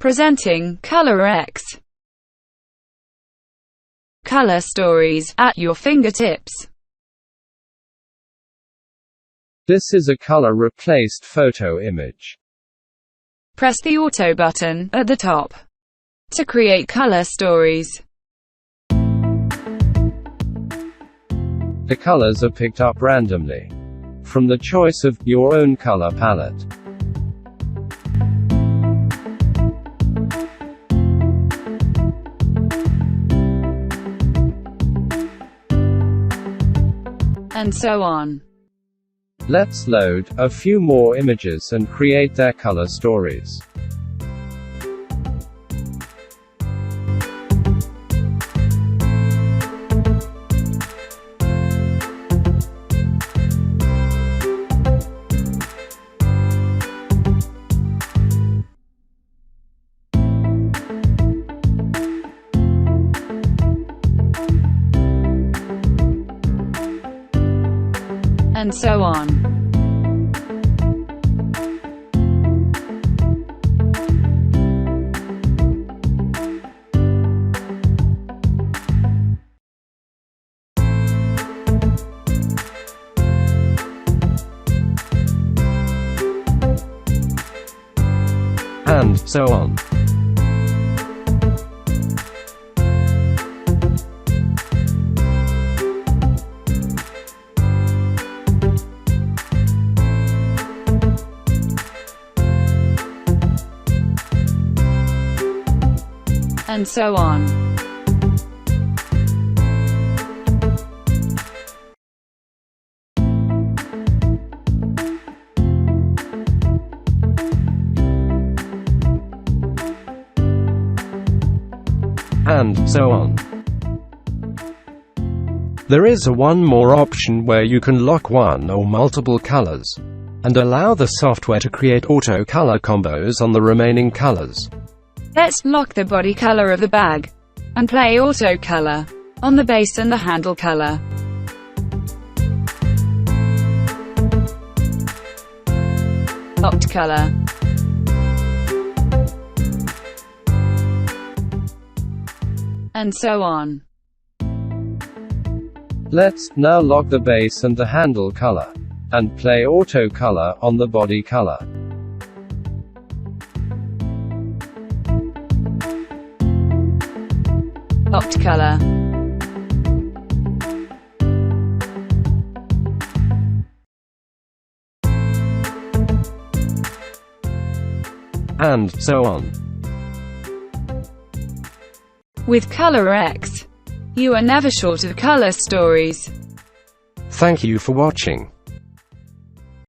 Presenting Colorx. Color stories at your fingertips. This is a color-replaced photo image. Press the Auto button at the top to create color stories. The colors are picked up randomly from the choice of your own color palette. And so on. Let's load a few more images and create their color stories. And so on. And so on. And so on. And so on. There is one more option where you can lock one or multiple colors, and allow the software to create auto color combos on the remaining colors. Let's lock the body color of the bag, and play auto color on the base and the handle color. Locked color. And so on. Let's now lock the base and the handle color, and play auto color on the body color. Locked color. And so on. With Colorx, you are never short of color stories. Thank you for watching.